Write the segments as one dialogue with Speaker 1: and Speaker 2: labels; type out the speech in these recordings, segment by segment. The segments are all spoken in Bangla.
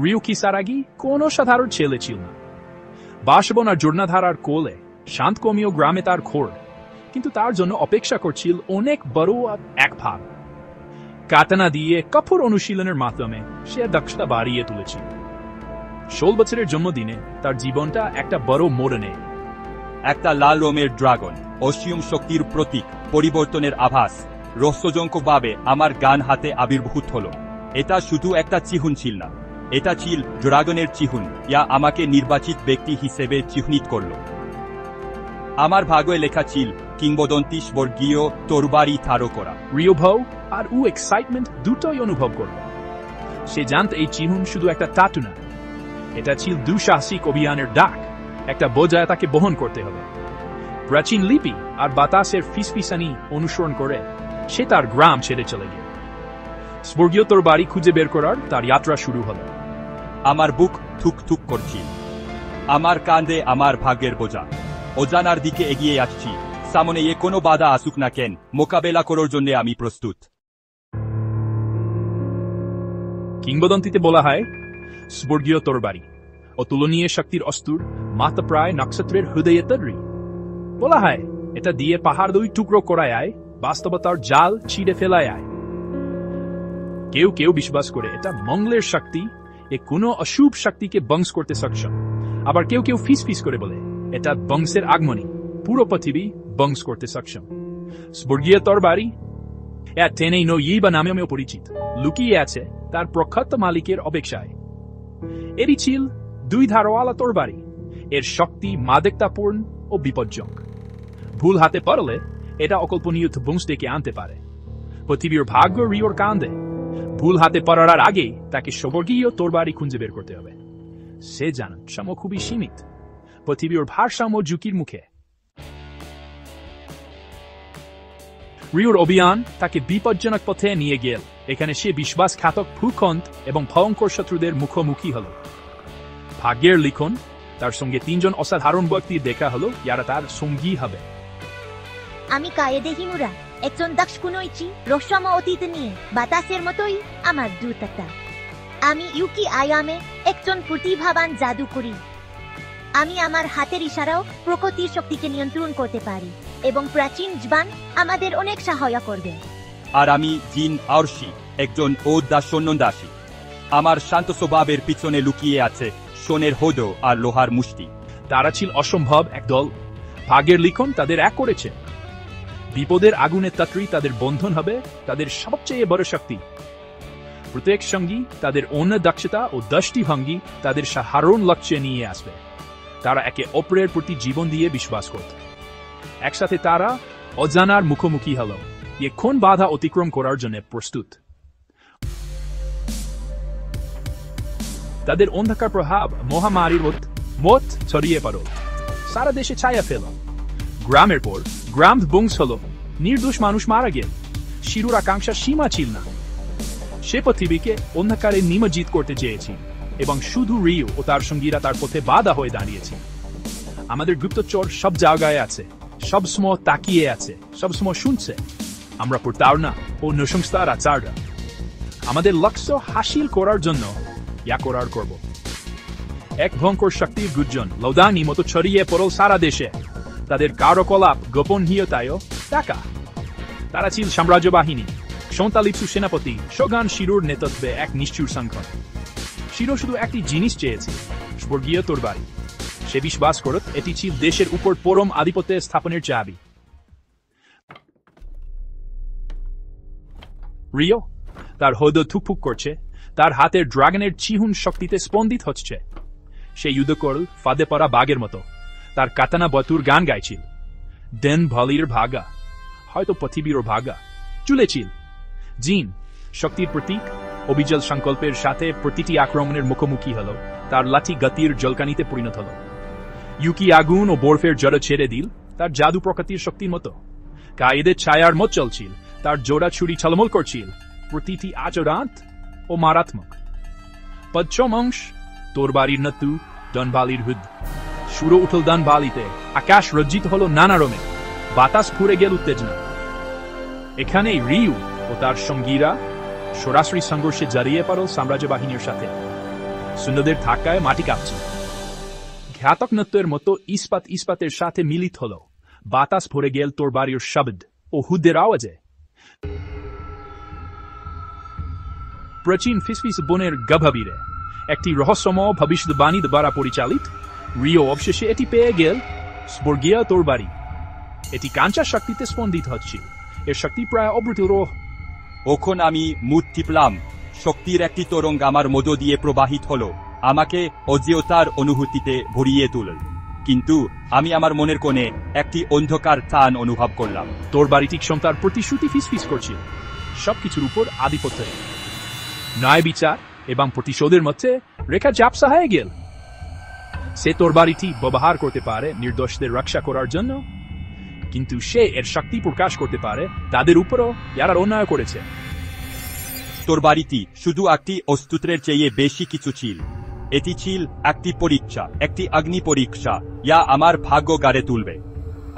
Speaker 1: রিও কিসারাগি কোনো সাধারণ ছেলে ছিল না। বাসবনার জোড়নাধারার কোলে শান্তকমীয় গ্রামে তার খোর, কিন্তু তার জন্য অপেক্ষা করছিল অনেক বড় এক ভাগ। কাতানা দিয়ে কঠোর অনুশীলনের মাধ্যমে সে দক্ষতা বাড়িয়ে তুলেছিল। 16 বছরের জন্মদিনে তার জীবনটা একটা বড় মোড় নেয়।
Speaker 2: একটা লাল রঙের ড্রাগন, অসীম শক্তির প্রতীক, পরিবর্তনের আভাস, রহস্যজনকভাবে আমার গান হাতে আবির্ভূত হল। এটা শুধু একটা চিহ্ন ছিল না, এটা ছিল ড্রাগনের চিহ্ন, যা আমাকে নির্বাচিত ব্যক্তি হিসেবে চিহ্নিত করল। আমার ভাগ্যে লেখা ছিল কিংবদন্তি স্বর্গীয় তরবারি ধারণ করা।
Speaker 1: রিও ভাও আর এক্সাইটমেন্ট দুটোই অনুভব করল। সে জানত এই চিহ্ন শুধু একটা টাটু না, এটা ছিল দুঃসাহসিক অভিযানের ডাক, একটা বোঝা তাকে বহন করতে হবে। প্রাচীন লিপি আর বাতাসের ফিসফিসানি অনুসরণ করে সে তার গ্রাম ছেড়ে চলে গেল। স্বর্গীয় তরবারি খুঁজে বের করার তার যাত্রা শুরু হল।
Speaker 2: আমার বুক থুক থুক করছিল, আমার কাঁধে আমার ভাগ্যের বোঝা। অজানার দিকে এগিয়ে আসছি, সামনে কোনো বাধা আসুক না কেন, মোকাবেলা করার জন্য আমি প্রস্তুত।
Speaker 1: কিংবদন্তিতে বলা হয়, স্বর্গীয় তরবারি অতুলনীয় শক্তির অস্ত্র, মাথা প্রায় নক্ষত্রের হৃদয়ে তৈরি। বলা হয় এটা দিয়ে পাহাড় 2 টুকরো করায় আয়, বাস্তবতার জাল ছিঁড়ে ফেলায় আয়। কেউ কেউ বিশ্বাস করে এটা মঙ্গলের শক্তি, এ কোনো অশুভ শক্তিকে বংশ করতে সক্ষম। আবার কেউ কেউ ফিস করে বলে এটা বংশের আগমনী, পুরো পৃথিবী বংশ করতে সক্ষম। স্বর্গীয় তরবারি টেনেই নইবা নামেও পরিচিত, লুকিয়ে আছে তার প্রখ্যাত মালিকের অপেক্ষায়। এরই ছিল 2 ধারওয়ালা তরবারি, এর শক্তি মাদকতাপূর্ণ ও বিপজ্জনক। ভুল হাতে পড়লে এটা অকল্পনীয় বংশ ডেকে আনতে পারে। পৃথিবীর ভাগ্য রিওর কান্দে, ভুল হাতে পড়ার আগে তাকে স্বর্গীয় তরবারি খুঁজে বের করতে হবে। সে জানেন সময় খুবই সীমিত, পৃথিবীর ভারসাম্য ঝুঁকির মুখে। রিওর অভিযান তাকে বিপজ্জনক পথে নিয়ে গেল। এখানে সে বিশ্বাসঘাতক ভূখণ্ড এবং ভয়ঙ্কর শত্রুদের মুখোমুখি হল। ভাগ্যের লিখন, তার সঙ্গে 3 জন অসাধারণ ব্যক্তি দেখা হলো, যারা তার সঙ্গী হবে।
Speaker 3: আমি কায়েদে হিমুরা, একজন দক্ষ কুনোইচি, রহস্যময় অতীত নিয়ে বাতাসের মতোই আমার দ্রুততা। আমি ইউকি আয়ামে একজন প্রতিভাবান জাদুকরী। আমি আমার হাতের ইশারাও প্রকৃতির শক্তিকে নিয়ন্ত্রণ করতে পারি, এবং প্রাচীন জবান আমাদের অনেক সহায়তা করবে।
Speaker 2: আর আমি জিন আরশি, একজন ঔদাসন্নদাসী। আমার শান্ত স্বভাবের পিছনে লুকিয়ে আছে সোনের হদ আর লোহার মুষ্টি।
Speaker 1: তারা ছিল অসম্ভব এক দল। ভাগ্যের লিখন তাদের এক করেছে। বিপদের আগুনের তাত্রী তাদের বন্ধন হবে, তাদের সবচেয়ে বড় শক্তি। প্রত্যেক সঙ্গী তাদের অন্য দক্ষতা ও দৃষ্টিভঙ্গি তাদের সাধারণ লক্ষ্যে নিয়ে আসবে। তারা একে অপরের প্রতি জীবন দিয়ে বিশ্বাস করত। একসাথে তারা অজানার মুখোমুখি হল, কোন বাধা অতিক্রম করার জন্য প্রস্তুত। তাদের অন্ধকার প্রভাব মহামারীর মত ছড়িয়ে পড়ল, সারা দেশে ছায়া ফেল। গ্রামের পর গ্রাম ধ্বংস হল, নির্দোষ মানুষ মারা গেল। শিরুর আকাঙ্ক্ষার সীমা ছিল না। সে পৃথিবীকে অন্ধকারে নিমজ্জিত করতে চেয়েছে, এবং শুধু রিও ও তার সঙ্গীরা তার পথে বাধা হয়ে দাঁড়িয়েছে। আমাদের গুপ্তচর সব জায়গায় আছে, সবসময় তাকিয়ে আছে, সবসময় শুনছে। আমরা প্রতারণা ও নৃশংসতার আচারটা আমাদের লক্ষ্য হাসিল করার জন্য করার করব। এক ভয়ঙ্কর শক্তির গুঞ্জন লৌদানি মতো ছড়িয়ে পড়ল সারা দেশে। তাদের কার্যকলাপ গোপনীয়তায় টাকা। তারা ছিল সাম্রাজ্য বাহিনী, সন্তালিপ্সু সেনাপতি শোগান শিরোর নেতৃত্বে এক নিষ্ঠুর সংগঠন। শিরো শুধু একটি জিনিস চেয়েছে, স্বর্গীয় তরবারি। সে বিশ্বাস করত এটি ছিল দেশের উপর পরম আধিপত্য স্থাপনের চাবি। রিও তার হৃদ থুকফুক করছে, তার হাতের ড্রাগনের চিহ্ন শক্তিতে স্পন্দিত হচ্ছে। সে যুদ্ধ করল ফাঁদে পড়া বাঘের মতো। তার কাতানা বতুর গান গাইছিল, দেন ভলির ভাগা, হয়তো পৃথিবীর ভাগা চুলেছিল। জিন শক্তির প্রতীক অবিচল সংকল্পের সাথে প্রতিটি আক্রমণের মুখোমুখি হল। তার লাঠি গতির জলকানিতে পরিণত হল। ইউকি আগুন ও বরফের জড় ছেড়ে দিল, তার জাদু প্রকৃতির শক্তির মতো। কায়েদের ছায়ার মত চলছিল, তার জোড়া ছুরি ছলমল করছিল, প্রতিটি আচরণ ও মারাত্মক। পঞ্চম অংশ তরবারির নতু দনবালির হুদ। সুর উঠল দনবালিতে, আকাশ রজ্জিত হল নানা রঙে, বাতাস ফুরে গেল উত্তেজনা। এখানে রিউ ও তার সঙ্গীরা সরাসরি সংঘর্ষে জড়িয়ে পড়ল সাম্রাজ্য বাহিনীর সাথে। শূন্যদের ধাক্কায় মাটি কাঁপছে। ঘাতক নৃত্যের মতো ইস্পাতের সাথে মিলিত হল। বাতাস ভরে গেল তোর বাড়ির শব্দ ও হুদের আওয়াজে। প্রাচীন ফিসফিস বনের গভীরে একটি রহস্যময় ভবিষ্যদ্বাণী দ্বারা পরিচালিত রিও অবশেষে এটি পেয়ে গেল স্বর্গীয় তোর বাড়ি। এটি কাঞ্চা শক্তিতে স্পন্দিত হচ্ছিল। এর শক্তি প্রায় অব্রুত।
Speaker 2: ওখন আমি মুখ টিপলাম। শক্তির একটি তরঙ্গ আমার মধ্য দিয়ে প্রবাহিত হল, আমাকে অজ্ঞতার অনুভূতিতে ভরিয়ে তুলল। কিন্তু আমি আমার মনের কোণে একটি অন্ধকার টান অনুভব করলাম।
Speaker 1: তোর বাড়িটি ক্ষমতার প্রতিশ্রুতি ফিসফিস করছিল, সবকিছুর উপর আধিপত্য, ন্যায় বিচার এবং প্রতিশোধের মধ্যে রেখা ঝাপসা হয়ে গেল। সে তোর বাড়িটি ব্যবহার করতে পারে নির্দোষদের রক্ষা করার জন্য, কিন্তু সে এর শক্তি প্রকাশ করতে পারে তাদের উপরও যারা অন্যায় করেছে।
Speaker 2: তোর বাড়িটি শুধু একটি অস্ত্রের চেয়ে বেশি কিছু ছিল। এটি ছিল একটি পরীক্ষা, একটি অগ্নি পরীক্ষা, যা আমার ভাগ্য গাড়ে তুলবে।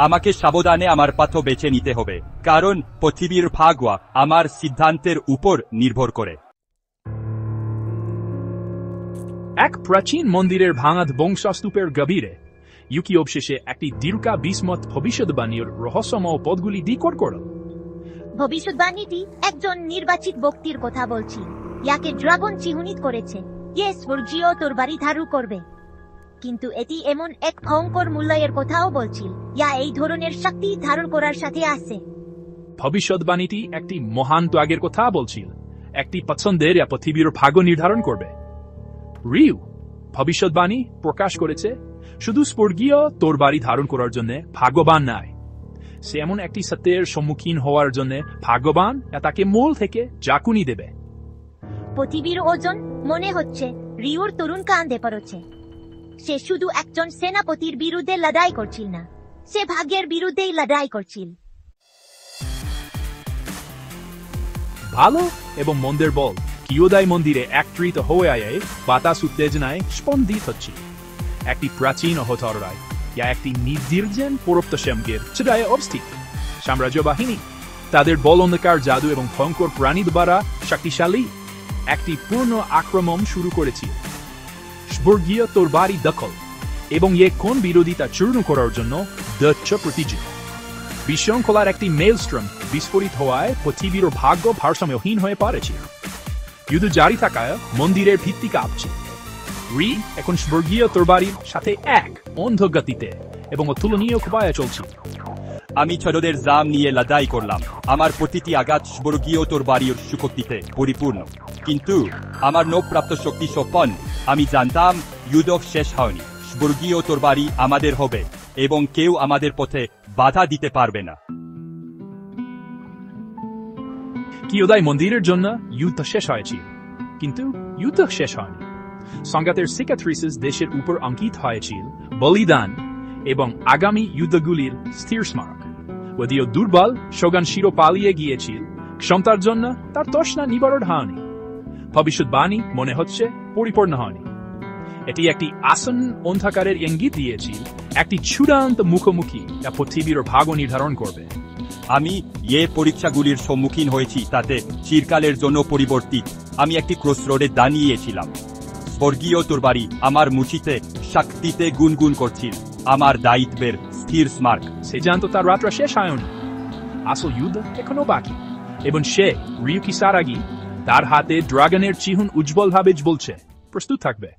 Speaker 2: আমাকে সাবধানে আমার পথ বেছে নিতে হবে, কারণ পৃথিবীর ভাগ্য আমার সিদ্ধান্তের উপর নির্ভর করে।
Speaker 1: এক প্রাচীন মন্দিরের ভাঙা ধ্বংসস্তূপের গভীরে ইউকি অবশেষে একটি দীর্ঘ বিস্মত ভবিষ্যদ্বাণীর রহস্যময় পদগুলি ডিকোড করল।
Speaker 3: ভবিষ্যদ্বাণীটি একজন নির্বাচিত ব্যক্তির কথা বলছি, ইয়াকে ড্রাগন চিহ্নিত করেছে, ইয়ে স্বর্গীয় তোর বাড়ি ধারু করবে। কিন্তু এটি এমন এক ভয়ঙ্কর মূল্যের কথাও বলছিল, ইয়া এই ধরনের শক্তি ধারণ করার সাথে আছে।
Speaker 1: ভবিষ্যদ্বাণীটি একটি মহান ত্যাগের কথা বলছিল, একটি পছন্দের পৃথিবীর ভাগ্য নির্ধারণ করবে। রিউ ভবিষ্যদ্বাণী প্রকাশ করেছে শুধু স্বর্গীয় তোর বাড়ি ধারণ করার জন্য ভাগ্যবান নয়, সে এমন একটি সত্যের সম্মুখীন হওয়ার জন্য ভাগ্যবান, তাকে মূল থেকে জাকুনি দেবে।
Speaker 3: পৃথিবীর ওজন মনে হচ্ছে রিউর তরুণ কাঁধে পড়ছে। সে শুধু একজন সেনাপতির বিরুদ্ধে লড়াই করছিল না, সে ভাগ্যের বিরুদ্ধেই লড়াই করছিল।
Speaker 1: ভালো এবং মন্দের বল কিয়োদাই মন্দিরে একত্রিত হয়ে বাতাস উত্তেজনায় স্পন্দিত হচ্ছে। একটি প্রাচীন হতরায় ইয়া একটি নির্জন পরোপ্তশ্যামকের চূড়ায় অবস্থিত সাম্রাজ্য বাহিনী তাদের বল, অন্ধকার, জাদু এবং ভয়ঙ্কর প্রাণী দ্বারা শক্তিশালী একটি পূর্ণ আক্রমণ শুরু করেছিল। স্বর্গীয় তোর বাড়ি দখল এবং কোন বিরোধিতা চূর্ণ করার জন্য দৃঢ় প্রতিজ্ঞ। বিশৃঙ্খলার একটি মেলস্ট্রম বিস্ফোরিত হওয়ায় পৃথিবীর ভাগ্য ভারসাম্যহীন হয়ে পড়েছিল। যুদ্ধ জারি থাকায় মন্দিরের ভিত্তি কাঁপছে। রি এখন স্বর্গীয় তোর বাড়ির সাথে এক অন্ধ গতিতে এবং অতুলনীয় ক্ষমায় চলছে।
Speaker 2: আমি ছোটদের জাম নিয়ে লড়াই করলাম। আমার প্রতিটি আঘাত স্বর্গীয় তোর বাড়ির শক্তিতে পরিপূর্ণ, কিন্তু আমার নবপ্রাপ্ত শক্তি স্বপন। আমি জানতাম যুদ্ধ শেষ হয়নি, স্বর্গীয় তোর বাড়ি আমাদের হবে এবং কেউ আমাদের পথে বাধা দিতে পারবে না।
Speaker 1: কিয়োদাই মন্দিরের জন্য যুদ্ধ শেষ হয়েছিল, কিন্তু যুদ্ধ শেষ হয়নি। সংঘাতের সিকাট্রিসেস দেশের উপর অঙ্কিত হয়েছিল বলিদান এবং আগামী যুদ্ধগুলির স্থির স্মারক। যদিও দুর্বল শোগান শিরো পালিয়ে গিয়েছিল, ক্ষমতার জন্য তার তৃষ্ণা নিবারণ হয়নি। ভবিষ্যদ্বাণী মনে হচ্ছে পরিপূর্ণ হয়নি। এটি একটি আসন্ন অন্ধকারের ইঙ্গিত দিয়েছিল, একটি চূড়ান্ত মুখোমুখি যা পৃথিবীর ভাগ্য নির্ধারণ করবে।
Speaker 2: আমি পরীক্ষাগুলির সম্মুখীন হয়েছি তাতে চিরকালের জন্য পরিবর্তিত। আমি একটি ক্রসরোডে দাঁড়িয়েছিলাম। স্বর্গীয় তোর বাড়ি আমার মুচিতে শক্তিতে গুনগুন করছিল, আমার দায়িত্বের স্থির স্মারক।
Speaker 1: সে জানত তার রাত্রা শেষ হয়নি, আসল যুদ্ধ এখনো বাকি, এবং সে রিউ কিসারাগি তার হাতে ড্রাগনের চিহ্ন উজ্জ্বলভাবে বলছে প্রস্তুত থাকবে।